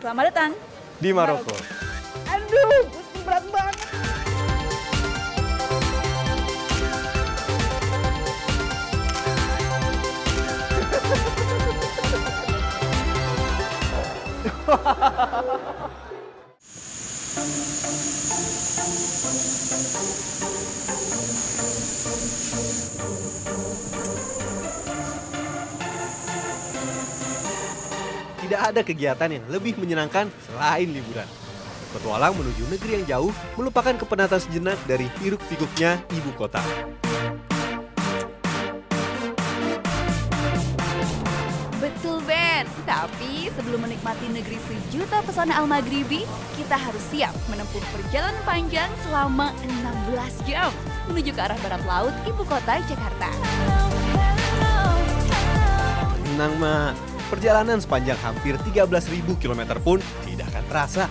Selamat datang di Maroko. Aduh, Gusti berat banget. Tidak ada kegiatan yang lebih menyenangkan selain liburan. Petualang menuju negeri yang jauh melupakan kepenatan sejenak dari hiruk-pikuknya ibu kota. Betul, Ben. Tapi sebelum menikmati negeri sejuta pesona Al-Maghribi, kita harus siap menempuh perjalanan panjang selama 16 jam menuju ke arah barat laut ibu kota Jakarta. Tenang, Ma. Perjalanan sepanjang hampir 13.000 km pun tidak akan terasa.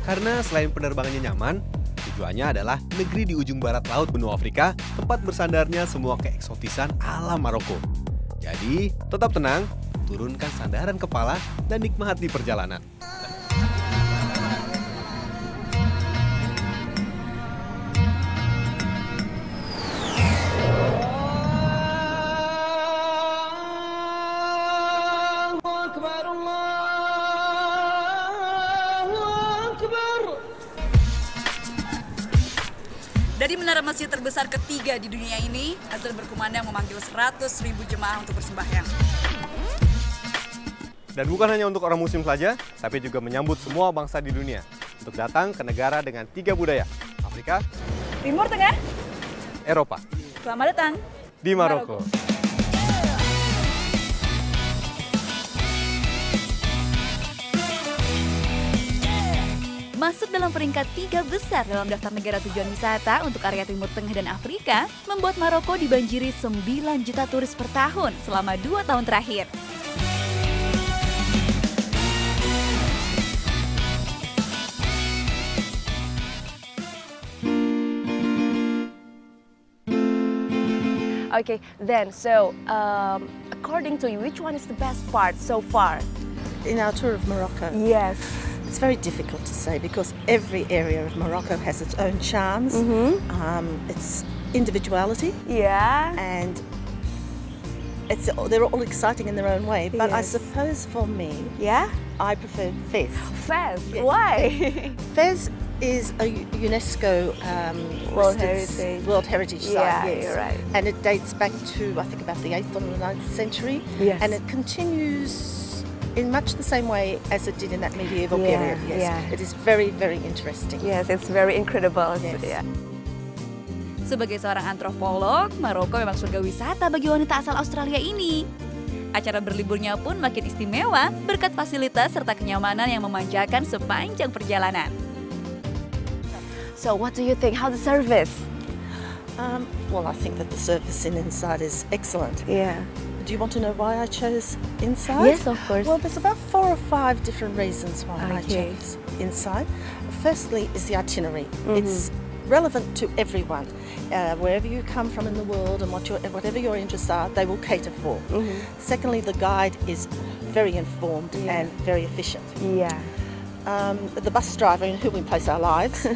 Karena selain penerbangannya nyaman, tujuannya adalah negeri di ujung barat laut benua Afrika, tempat bersandarnya semua keeksotisan alam Maroko. Jadi, tetap tenang, turunkan sandaran kepala, dan nikmati perjalanan. Dari menara masjid terbesar ketiga di dunia ini, azan berkumandang memanggil 100.000 jemaah untuk bersembahyang. Dan bukan hanya untuk orang muslim saja, tapi juga menyambut semua bangsa di dunia untuk datang ke negara dengan 3 budaya, Afrika, Timur Tengah, Eropa. selamat datang Di Maroko. Masuk dalam peringkat 3 besar dalam daftar negara tujuan wisata untuk area Timur Tengah dan Afrika, membuat Maroko dibanjiri 9 juta turis per tahun selama 2 tahun terakhir. Okay, then, according to you, which one is the best part so far? In our tour of Morocco, Yes. it's very difficult to say because every area of Morocco has its own charms, its individuality, Yeah. and they're all exciting in their own way. But I Yes. suppose for me, Yeah? I prefer Fez. Fez. Yes. Why? Fez is a UNESCO World listed Heritage. World Heritage Yeah, Site, yes. you're right. And it dates back to, I think, about the 8th or the 9th century. Yes. And it continues in much the same way as it did in that medieval Yeah, period. Yes. yeah. It is very, very interesting. Yes, it's very incredible. Yes. Yeah. Sebagai seorang antropolog, Maroko memang surga wisata bagi wanita asal Australia ini. Acara berliburnya pun makin istimewa berkat fasilitas serta kenyamanan yang memanjakan sepanjang perjalanan. So, what do you think? How the service? Well, I think that the service inside is excellent. Yeah. Do you want to know why I chose inside? Yes, of course. Well, there's about 4 or 5 different reasons why I Okay. chose inside. Firstly is the itinerary. It's relevant to everyone. Wherever you come from in the world and whatever your interests are, they will cater for. Secondly, the guide is very informed Yeah. and very efficient. Yeah. The bus driver in whom we place our lives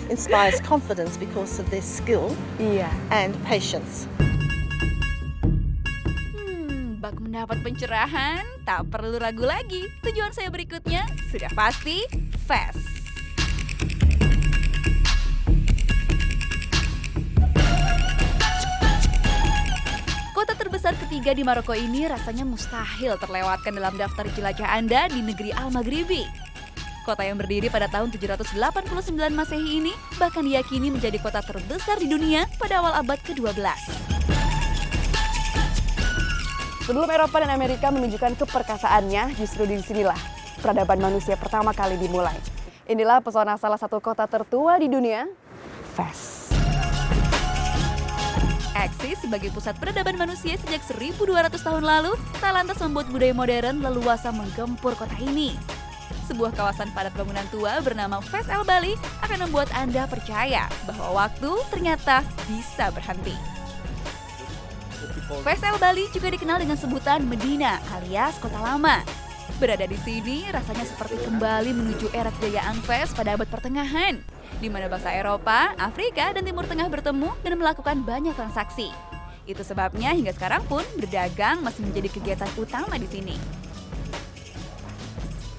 inspires confidence because of their skill Yeah. and patience. Bak mendapat pencerahan, tak perlu ragu lagi. Tujuan saya berikutnya sudah pasti Fez. Kota terbesar ketiga di Maroko ini rasanya mustahil terlewatkan dalam daftar jelajah Anda di negeri Al-Maghribi. Kota yang berdiri pada tahun 789 Masehi ini bahkan diyakini menjadi kota terbesar di dunia pada awal abad ke-12. Sebelum Eropa dan Amerika menunjukkan keperkasaannya, justru di sinilah peradaban manusia pertama kali dimulai. Inilah pesona salah satu kota tertua di dunia, Fez. Eksis sebagai pusat peradaban manusia sejak 1200 tahun lalu, tak lantas membuat budaya modern leluasa menggempur kota ini. Sebuah kawasan padat bangunan tua bernama Fez El Bali akan membuat Anda percaya bahwa waktu ternyata bisa berhenti. Fez El Bali juga dikenal dengan sebutan Medina alias Kota Lama. Berada di sini rasanya seperti kembali menuju era kejayaan Fes pada abad pertengahan, di mana bangsa Eropa, Afrika, dan Timur Tengah bertemu dan melakukan banyak transaksi. Itu sebabnya hingga sekarang pun berdagang masih menjadi kegiatan utama di sini.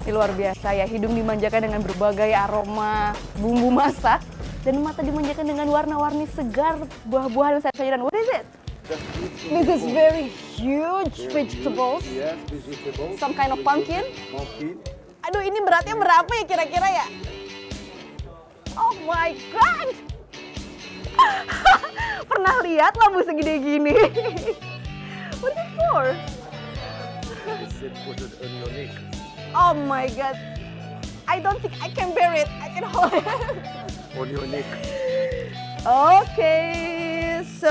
Ini luar biasa ya, hidung dimanjakan dengan berbagai aroma bumbu masak dan mata dimanjakan dengan warna-warni segar buah-buahan dan sayur-sayuran. What is it? This is very huge vegetables. Yes, vegetables. Some kind of pumpkin. Pumpkin. Aduh, ini beratnya berapa ya kira-kira ya? Oh my god! Pernah lihat lambu segede gini? What is it for? It's put it on your neck. Oh my god! I don't think I can bear it. I can hold it. On your neck. Okay, so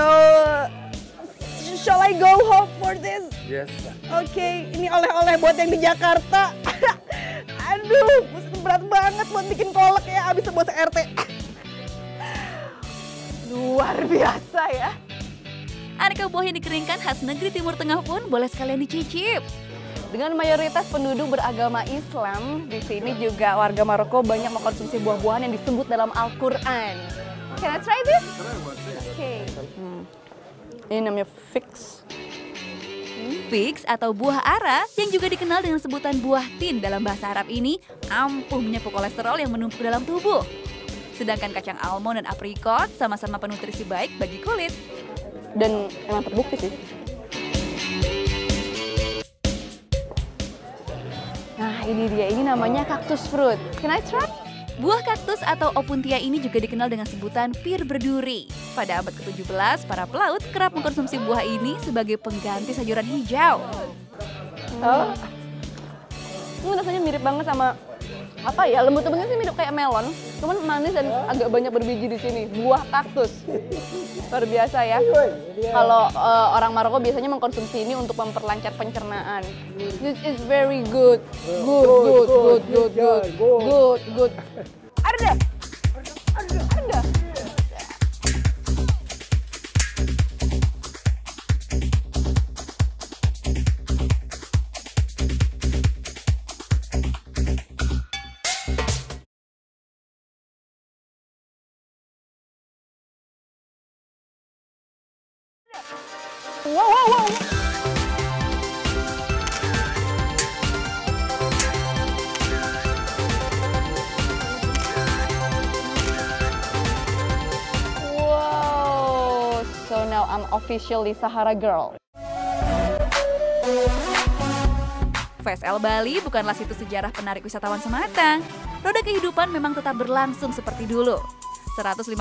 shall I go home for this? Yes. Oke, ini oleh-oleh buat yang di Jakarta. Aduh, berat banget buat bikin kolak ya, abis sebuah RT. Luar biasa ya. Aneka buah yang dikeringkan khas negeri Timur Tengah pun boleh sekalian dicicip. Dengan mayoritas penduduk beragama Islam, di sini juga warga Maroko banyak mengkonsumsi buah-buahan yang disebut dalam Al-Quran. Can I try this? Oke. Ini namanya figs. Figs atau buah ara yang juga dikenal dengan sebutan buah tin dalam bahasa Arab ini ampuh menyapu kolesterol yang menumpuk dalam tubuh. Sedangkan kacang almond dan aprikot sama-sama penutrisi baik bagi kulit. Dan emang terbukti sih. Nah ini dia, ini namanya cactus fruit. Can I try? Buah kaktus atau opuntia ini juga dikenal dengan sebutan pir berduri. Pada abad ke-17, para pelaut kerap mengkonsumsi buah ini sebagai pengganti sayuran hijau. Oh. Ini rasanya mirip banget sama apa ya? Lembut-lembutnya sih mirip kayak melon, cuman manis dan agak banyak berbiji di sini. Buah kaktus. Luar biasa ya. Kalau orang Maroko biasanya mengkonsumsi ini untuk memperlancar pencernaan. This is very good. Good. Ada. Wow. Wow, so now I'm officially Sahara girl. Fes El Bali bukanlah situs sejarah penarik wisatawan semata. Roda kehidupan memang tetap berlangsung seperti dulu. 156.000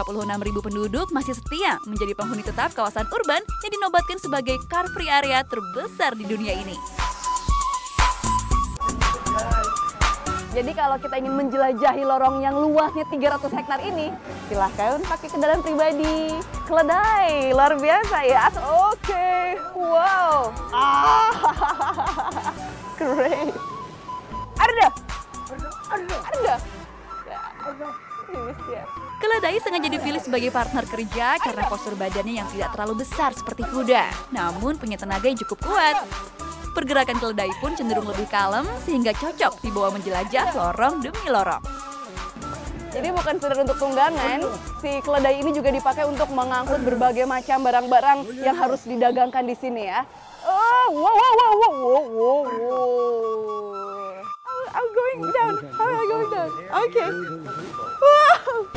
penduduk masih setia menjadi penghuni tetap kawasan urban yang dinobatkan sebagai car free area terbesar di dunia ini. Jadi kalau kita ingin menjelajahi lorong yang luasnya 300 hektar ini, silahkan pakai kendaraan pribadi. Keledai, luar biasa ya. Oke, wow. Great. Ada. Ini siap. Keledai sengaja dipilih sebagai partner kerja karena postur badannya yang tidak terlalu besar seperti kuda, namun punya tenaga yang cukup kuat. Pergerakan keledai pun cenderung lebih kalem sehingga cocok dibawa menjelajah lorong demi lorong. Jadi bukan sekedar untuk tunggangan, si keledai ini juga dipakai untuk mengangkut berbagai macam barang-barang yang harus didagangkan di sini ya. Oh, wow. I'm going down. How am I going down? Okay. Wow.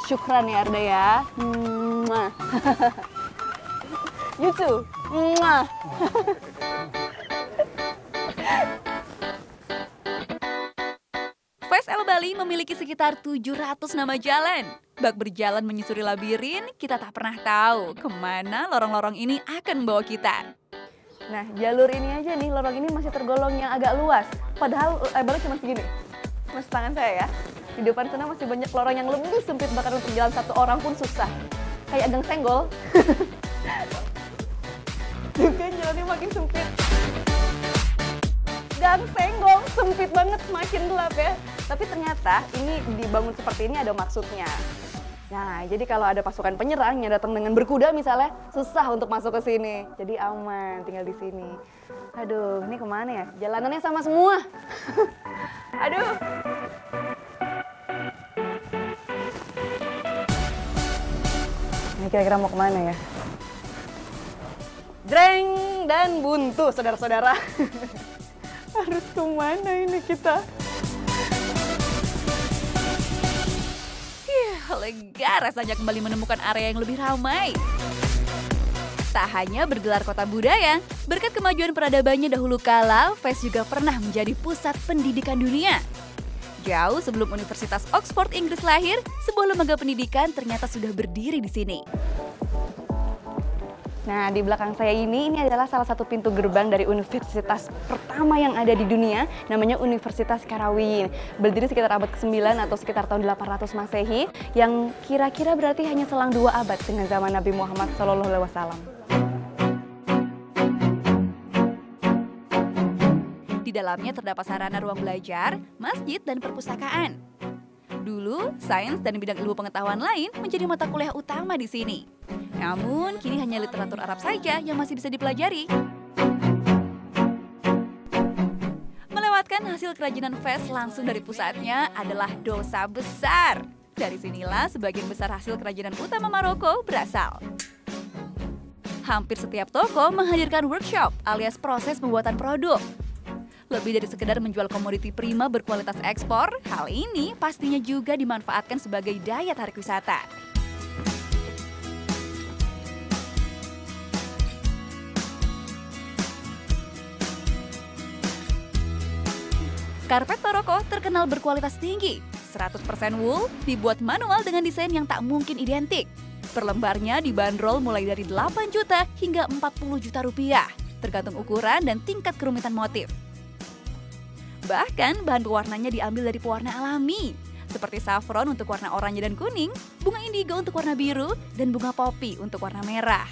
Syukran ya Arda ya. Mwah. You too. Mwah. Fes El Bali memiliki sekitar 700 nama jalan. Bak berjalan menyusuri labirin, kita tak pernah tahu kemana lorong-lorong ini akan membawa kita. Nah, jalur ini aja nih, lorong ini masih tergolong yang agak luas. Padahal lebarnya cuma segini. Mas tangan saya ya. Di depan sana masih banyak lorong yang lebih sempit, bahkan untuk jalan satu orang pun susah. Kayak gang senggol. Tuh kan jalannya makin sempit. Gang senggol, sempit banget, makin gelap ya. Tapi ternyata ini dibangun seperti ini ada maksudnya. Nah, jadi kalau ada pasukan penyerang yang datang dengan berkuda misalnya, susah untuk masuk ke sini. Jadi aman tinggal di sini. Aduh, ini kemana ya? Jalanannya sama semua. Aduh. Ini kira-kira mau kemana ya? Dreng dan buntu, saudara-saudara. Harus kemana ini kita? Lega rasanya kembali menemukan area yang lebih ramai. Tak hanya bergelar kota budaya, berkat kemajuan peradabannya dahulu kala, Fes juga pernah menjadi pusat pendidikan dunia. Jauh sebelum Universitas Oxford Inggris lahir, sebuah lembaga pendidikan ternyata sudah berdiri di sini. Nah, di belakang saya ini adalah salah satu pintu gerbang dari universitas pertama yang ada di dunia, namanya Universitas Qarawiyyin. Berdiri sekitar abad ke-9 atau sekitar tahun 800 Masehi, yang kira-kira berarti hanya selang 2 abad dengan zaman Nabi Muhammad SAW. Di dalamnya terdapat sarana ruang belajar, masjid, dan perpustakaan. Dulu, sains dan bidang ilmu pengetahuan lain menjadi mata kuliah utama di sini. Namun, kini hanya literatur Arab saja yang masih bisa dipelajari. Melewatkan hasil kerajinan Fes langsung dari pusatnya adalah dosa besar. Dari sinilah sebagian besar hasil kerajinan utama Maroko berasal. Hampir setiap toko menghadirkan workshop alias proses pembuatan produk. Lebih dari sekedar menjual komoditi prima berkualitas ekspor, hal ini pastinya juga dimanfaatkan sebagai daya tarik wisata. Karpet Maroko terkenal berkualitas tinggi, 100% wool, dibuat manual dengan desain yang tak mungkin identik. Per lembarnya dibanderol mulai dari 8 juta hingga 40 juta rupiah, tergantung ukuran dan tingkat kerumitan motif. Bahkan bahan pewarnanya diambil dari pewarna alami, seperti saffron untuk warna oranye dan kuning, bunga indigo untuk warna biru, dan bunga poppy untuk warna merah.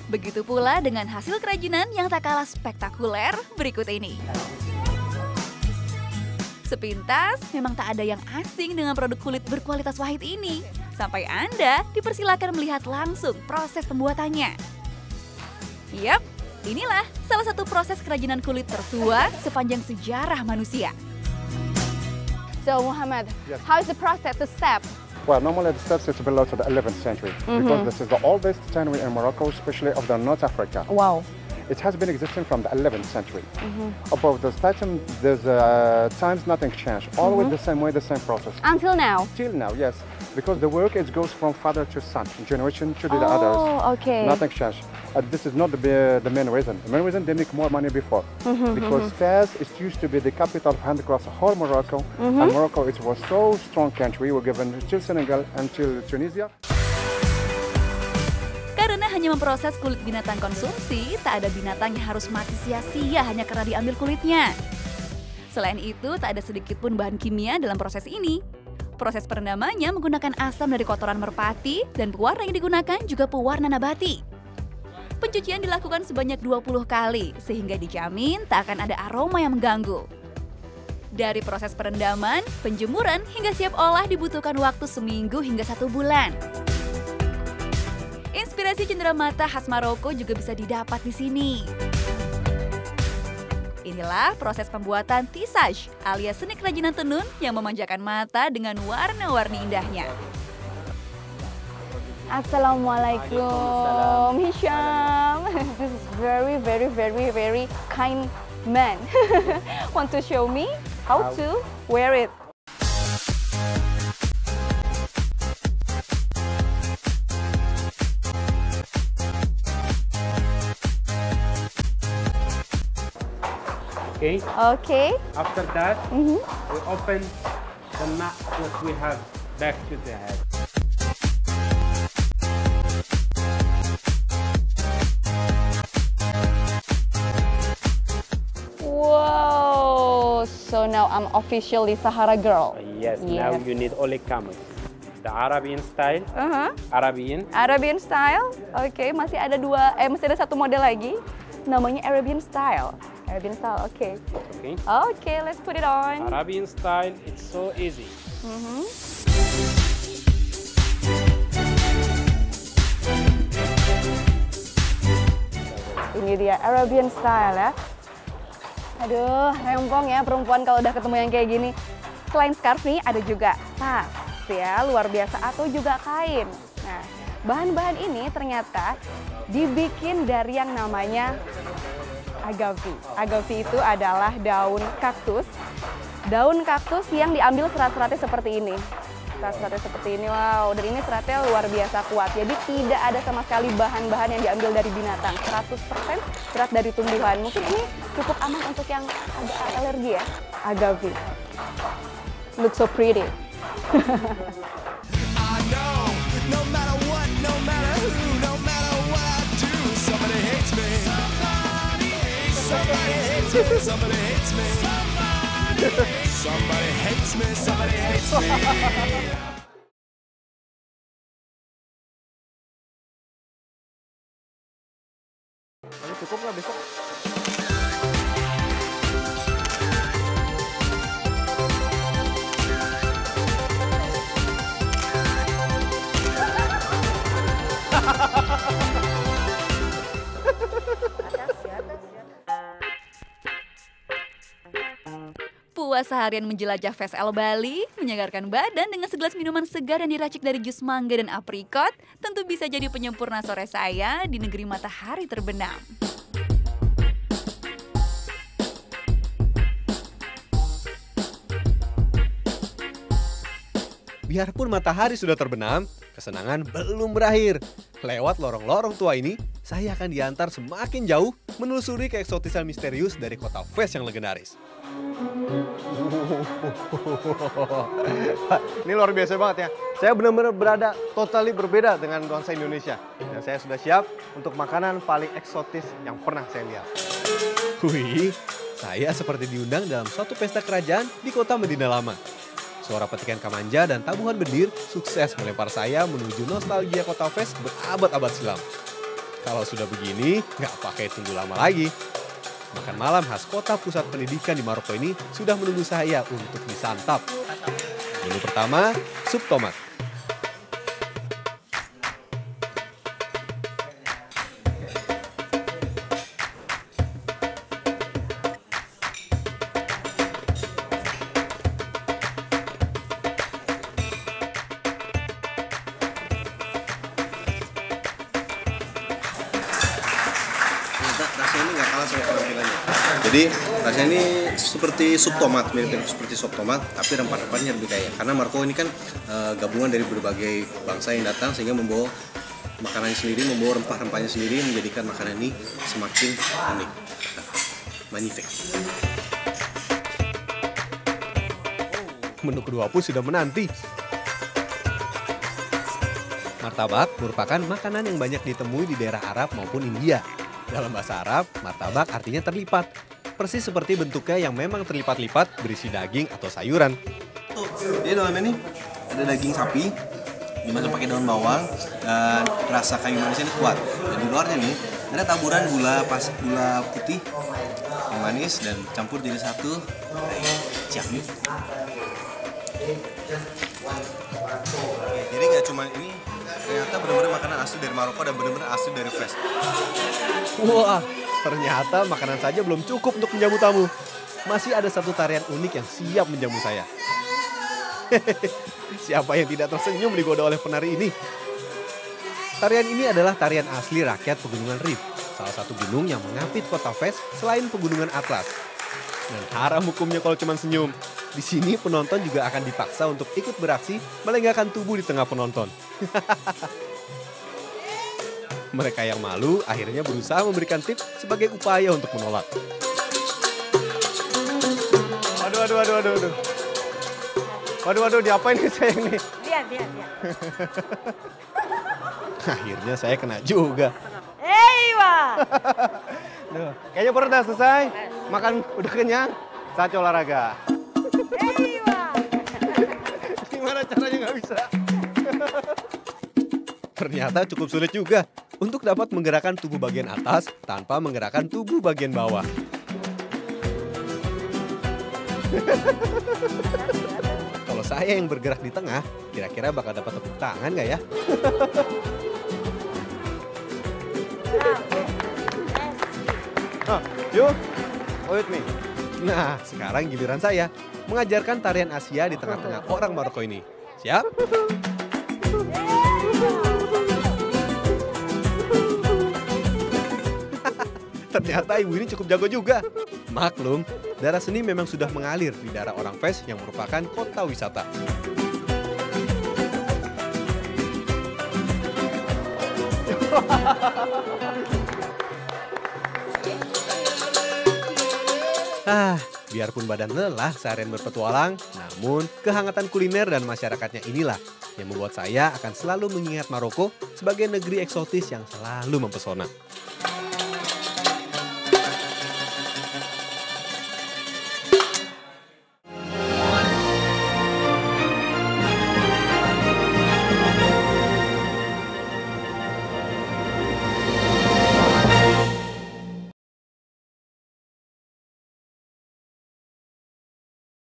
Begitu pula dengan hasil kerajinan yang tak kalah spektakuler berikut ini. Sepintas, memang tak ada yang asing dengan produk kulit berkualitas wahid ini. Sampai Anda dipersilakan melihat langsung proses pembuatannya. Yap, inilah salah satu proses kerajinan kulit tertua sepanjang sejarah manusia. So, Muhammad, Yes. how is the process, the step? Well, normally the steps is below to the 11th century because this is the oldest tannery in Morocco, especially of the North Africa. Wow. It has been existing from the 11th century. Above this titan, there's times nothing changed. Always the same way, the same process. Until now? Till now, yes. Because the work it goes from father to son, generation to the others. Oh, okay. Nothing changed. This is not the main reason. The main reason they make more money before. Because Fez it used to be the capital of handicrafts whole Morocco. And Morocco it was so strong country. We were given till Senegal until Tunisia. Karena hanya memproses kulit binatang konsumsi, tak ada binatang yang harus mati sia-sia hanya karena diambil kulitnya. Selain itu, tak ada sedikit pun bahan kimia dalam proses ini. Proses perendamannya menggunakan asam dari kotoran merpati dan pewarna yang digunakan juga pewarna nabati. Pencucian dilakukan sebanyak 20 kali, sehingga dijamin tak akan ada aroma yang mengganggu. Dari proses perendaman, penjemuran hingga siap olah dibutuhkan waktu seminggu hingga 1 bulan. Inspirasi cenderamata khas Maroko juga bisa didapat di sini. Inilah proses pembuatan tissage alias seni kerajinan tenun yang memanjakan mata dengan warna-warni indahnya. Assalamualaikum, Hisham. This is very kind man. Want to show me how to wear it? Okay. Okay. After that, we open the knot what we have back to the head. Wow. So now I'm officially Sahara girl. Yes. Now you need only camels. The Arabian style. Arabian. Arabian style. Oke, masih ada masih ada 1 model lagi. Namanya Arabian style. Arabian style, okay. Okay. Okay, let's put it on. Arabian style. It's so easy. Ini dia Arabian style ya. Aduh, rempong ya perempuan kalau udah ketemu yang kayak gini. Selain scarf nih, ada juga tas ya, luar biasa, atau juga kain. Nah, bahan-bahan ini ternyata dibikin dari yang namanya agavi. Agavi itu adalah daun kaktus. Daun kaktus yang diambil serat-seratnya seperti ini. Serat-seratnya seperti ini, wow. Dan ini seratnya luar biasa kuat. Jadi tidak ada sama sekali bahan-bahan yang diambil dari binatang. 100% serat dari tumbuhan. Mungkin ini cukup aman untuk yang agak alergi ya. Agavi. Look so pretty. Cukup lah besok. Puas seharian menjelajah VSL Bali, menyegarkan badan dengan segelas minuman segar yang diracik dari jus mangga dan aprikot, tentu bisa jadi penyempurna sore saya di negeri matahari terbenam. Biarpun matahari sudah terbenam, kesenangan belum berakhir. Lewat lorong-lorong tua ini, saya akan diantar semakin jauh menelusuri keeksotisan misterius dari kota Fes yang legendaris. Ini luar biasa banget ya. Saya benar-benar berada totally berbeda dengan nuansa Indonesia. Dan saya sudah siap untuk makanan paling eksotis yang pernah saya lihat. Wih, saya seperti diundang dalam suatu pesta kerajaan di kota Medina Lama. Suara petikan kamanja dan tabuhan bedir sukses melempar saya menuju nostalgia kota Fes berabad-abad silam. Kalau sudah begini, nggak pakai tunggu lama lagi. Makan malam khas kota pusat pendidikan di Maroko ini sudah menunggu saya untuk disantap. Menu pertama, sup tomat. Rasanya ini nggak kalah sama penampilannya. Jadi rasanya ini seperti sup tomat, mirip seperti sup tomat, tapi rempah-rempahnya lebih kaya. Karena Maroko ini kan gabungan dari berbagai bangsa yang datang sehingga membawa makanannya sendiri, membawa rempah-rempahnya sendiri, menjadikan makanan ini semakin unik. Magnifique. Menu kedua pun sudah menanti. Martabak merupakan makanan yang banyak ditemui di daerah Arab maupun India. Dalam bahasa Arab, martabak artinya terlipat. Persis seperti bentuknya yang memang terlipat-lipat berisi daging atau sayuran. Jadi dalamnya ini ada daging sapi, dimasak pakai daun bawang, dan rasa kayu manisnya ini kuat. Dan di luarnya nih ada taburan gula putih yang manis dan campur jadi satu. Siap nih. Jadi nggak cuma ini, ternyata benar-benar makanan asli dari Maroko dan benar-benar asli dari Fes. Wah, ternyata makanan saja belum cukup untuk menjamu tamu. Masih ada satu tarian unik yang siap menjamu saya. Siapa yang tidak tersenyum digoda oleh penari ini? Tarian ini adalah tarian asli rakyat Pegunungan Rif, salah satu gunung yang mengapit kota Fes selain Pegunungan Atlas. Dan haram hukumnya kalau cuma senyum. Di sini penonton juga akan dipaksa untuk ikut beraksi melenggakan tubuh di tengah penonton. Mereka yang malu akhirnya berusaha memberikan tips sebagai upaya untuk menolak. Waduh, diapain nih saya ini? Biar. Akhirnya saya kena juga. Ewa! Duh, kayaknya perut udah selesai. Makan udah kenyang. Saatnya olahraga. Ewa! Gimana caranya nggak bisa? Ternyata cukup sulit juga untuk dapat menggerakkan tubuh bagian atas tanpa menggerakkan tubuh bagian bawah. Kalau saya yang bergerak di tengah, kira-kira bakal dapat tepuk tangan nggak ya? Yuk, with me. Nah, sekarang giliran saya mengajarkan tarian Asia di tengah-tengah orang Maroko ini. Siap? Ternyata ibu ini cukup jago juga. Maklum, darah seni memang sudah mengalir di darah orang Fes yang merupakan kota wisata. Biarpun badan lelah seharian berpetualang, namun kehangatan kuliner dan masyarakatnya inilah yang membuat saya akan selalu mengingat Maroko sebagai negeri eksotis yang selalu mempesona.